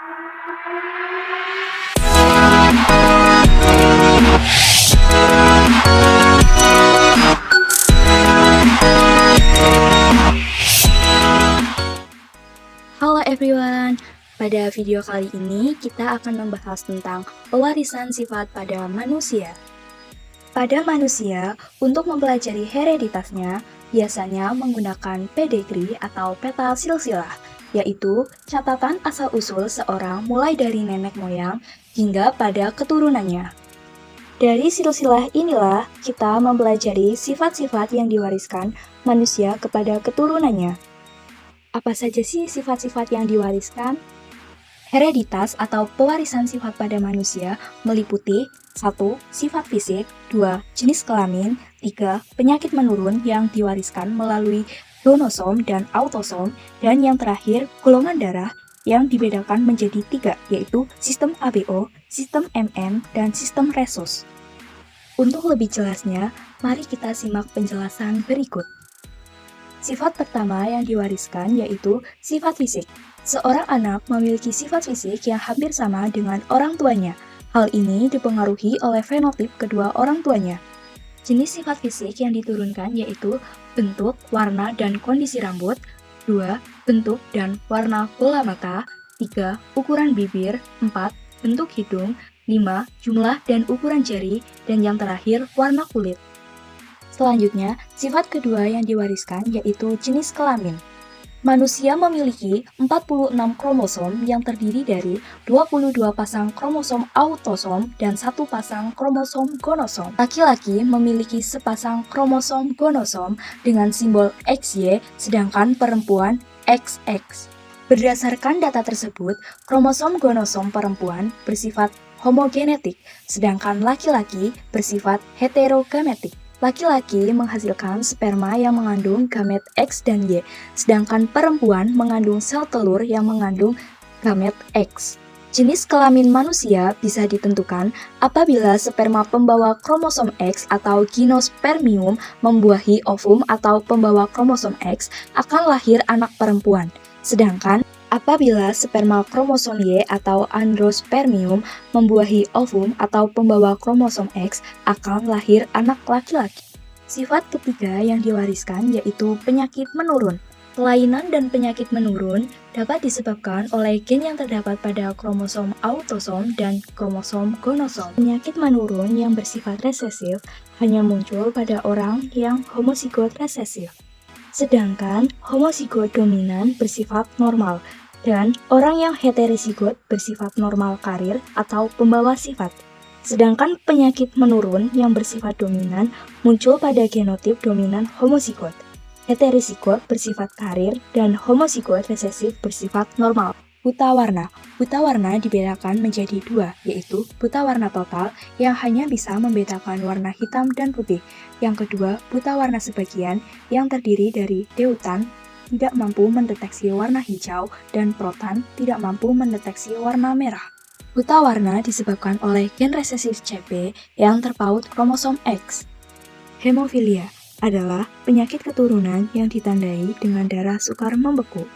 Halo everyone, pada video kali ini kita akan membahas tentang pewarisan sifat pada manusia. Pada manusia, untuk mempelajari hereditasnya, biasanya menggunakan pedigree atau peta silsilah, yaitu catatan asal-usul seorang mulai dari nenek moyang hingga pada keturunannya. Dari silsilah inilah kita mempelajari sifat-sifat yang diwariskan manusia kepada keturunannya. Apa saja sih sifat-sifat yang diwariskan? Hereditas atau pewarisan sifat pada manusia meliputi 1. Sifat fisik, 2. Jenis kelamin, 3. Penyakit menurun yang diwariskan melalui kromosom dan autosom, dan yang terakhir golongan darah yang dibedakan menjadi 3, yaitu sistem ABO, sistem MM, dan sistem Rhesus. Untuk lebih jelasnya, mari kita simak penjelasan berikut. Sifat pertama yang diwariskan yaitu sifat fisik. Seorang anak memiliki sifat fisik yang hampir sama dengan orang tuanya. Hal ini dipengaruhi oleh fenotip kedua orang tuanya. Jenis sifat fisik yang diturunkan yaitu bentuk, warna, dan kondisi rambut, 2. Bentuk dan warna bola mata, 3. Ukuran bibir, 4. Bentuk hidung, 5. Jumlah dan ukuran jari, dan yang terakhir warna kulit. Selanjutnya, sifat kedua yang diwariskan yaitu jenis kelamin. Manusia memiliki 46 kromosom yang terdiri dari 22 pasang kromosom autosom dan 1 pasang kromosom gonosom. Laki-laki memiliki sepasang kromosom gonosom dengan simbol XY, sedangkan perempuan XX. Berdasarkan data tersebut, kromosom gonosom perempuan bersifat homogenetik, sedangkan laki-laki bersifat heterogametik. Laki-laki menghasilkan sperma yang mengandung gamet X dan Y, sedangkan perempuan mengandung sel telur yang mengandung gamet X. Jenis kelamin manusia bisa ditentukan apabila sperma pembawa kromosom X atau gimnospermium membuahi ovum atau pembawa kromosom X akan lahir anak perempuan. Sedangkan apabila sperma kromosom Y atau androspermium membuahi ovum atau pembawa kromosom X akan lahir anak laki-laki. Sifat ketiga yang diwariskan yaitu penyakit menurun. Kelainan dan penyakit menurun dapat disebabkan oleh gen yang terdapat pada kromosom autosom dan kromosom gonosom. Penyakit menurun yang bersifat resesif hanya muncul pada orang yang homozigot resesif. Sedangkan homozigot dominan bersifat normal, dan orang yang heterozigot bersifat normal karir atau pembawa sifat. Sedangkan penyakit menurun yang bersifat dominan muncul pada genotip dominan homozigot. Heterozigot bersifat karir dan homozigot resesif bersifat normal. Buta warna. Buta warna dibedakan menjadi dua, yaitu buta warna total yang hanya bisa membedakan warna hitam dan putih. Yang kedua, buta warna sebagian yang terdiri dari deutan, tidak mampu mendeteksi warna hijau, dan protan, tidak mampu mendeteksi warna merah. Buta warna disebabkan oleh gen resesif CP yang terpaut kromosom X. Hemofilia adalah penyakit keturunan yang ditandai dengan darah sukar membeku.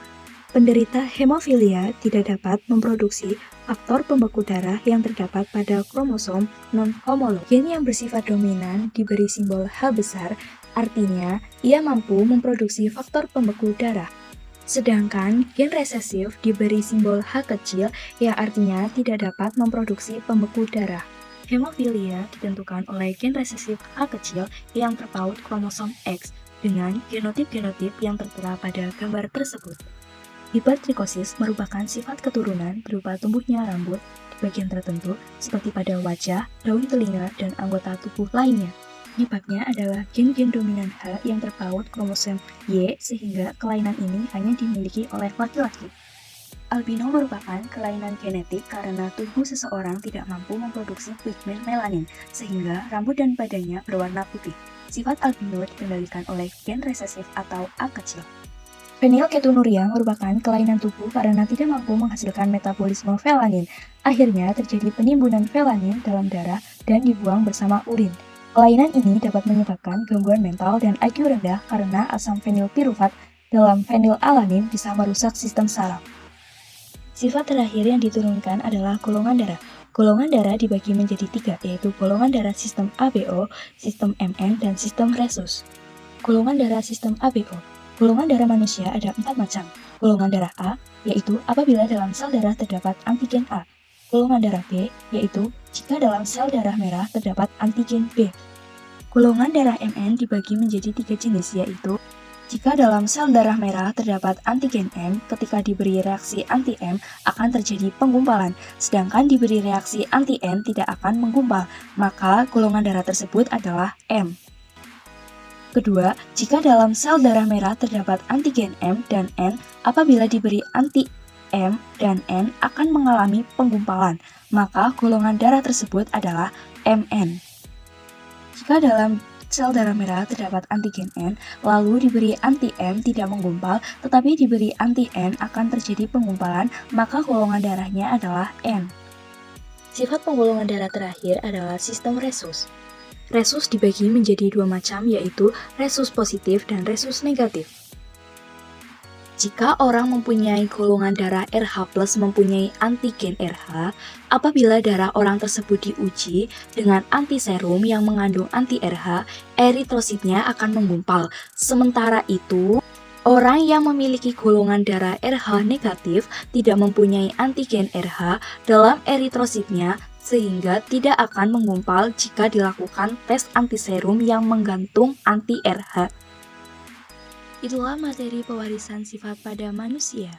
Penderita hemofilia tidak dapat memproduksi faktor pembeku darah yang terdapat pada kromosom non-homolog. Gen yang bersifat dominan diberi simbol H besar, artinya ia mampu memproduksi faktor pembeku darah. Sedangkan gen resesif diberi simbol H kecil yang artinya tidak dapat memproduksi pembeku darah. Hemofilia ditentukan oleh gen resesif H kecil yang terpaut kromosom X dengan genotip-genotip yang tertera pada gambar tersebut. Hipertrikosis merupakan sifat keturunan berupa tumbuhnya rambut di bagian tertentu seperti pada wajah, daun telinga, dan anggota tubuh lainnya. Penyebabnya adalah gen-gen dominan H yang terpaut kromosom Y sehingga kelainan ini hanya dimiliki oleh laki-laki. Albino merupakan kelainan genetik karena tubuh seseorang tidak mampu memproduksi pigmen melanin sehingga rambut dan badannya berwarna putih. Sifat albino dikendalikan oleh gen resesif atau A kecil. Fenilketonuria merupakan kelainan tubuh karena tidak mampu menghasilkan metabolisme felanin. Akhirnya terjadi penimbunan felanin dalam darah dan dibuang bersama urin. Kelainan ini dapat menyebabkan gangguan mental dan IQ rendah karena asam fenilpiruvat dalam fenilalanin bisa merusak sistem saraf. Sifat terakhir yang diturunkan adalah golongan darah. Golongan darah dibagi menjadi 3, yaitu golongan darah sistem ABO, sistem MN, dan sistem rhesus. Golongan darah sistem ABO. Golongan darah manusia ada 4 macam. Golongan darah A, yaitu apabila dalam sel darah terdapat antigen A. Golongan darah B, yaitu jika dalam sel darah merah terdapat antigen B. Golongan darah MN dibagi menjadi 3 jenis, yaitu jika dalam sel darah merah terdapat antigen M, ketika diberi reaksi anti-M akan terjadi penggumpalan, sedangkan diberi reaksi anti-N tidak akan menggumpal, maka golongan darah tersebut adalah M. Kedua, jika dalam sel darah merah terdapat antigen M dan N, apabila diberi anti-M dan N akan mengalami penggumpalan, maka golongan darah tersebut adalah MN. Jika dalam sel darah merah terdapat antigen N, lalu diberi anti-M tidak menggumpal, tetapi diberi anti-N akan terjadi penggumpalan, maka golongan darahnya adalah N. Sifat penggolongan darah terakhir adalah sistem rhesus. Rhesus dibagi menjadi 2 macam, yaitu rhesus positif dan rhesus negatif. Jika orang mempunyai golongan darah RH+ mempunyai antigen RH, apabila darah orang tersebut diuji dengan antiserum yang mengandung anti-RH, eritrositnya akan menggumpal. Sementara itu, orang yang memiliki golongan darah RH negatif tidak mempunyai antigen RH dalam eritrositnya sehingga tidak akan menggumpal jika dilakukan tes antiserum yang menggantung anti-RH. Itulah materi pewarisan sifat pada manusia.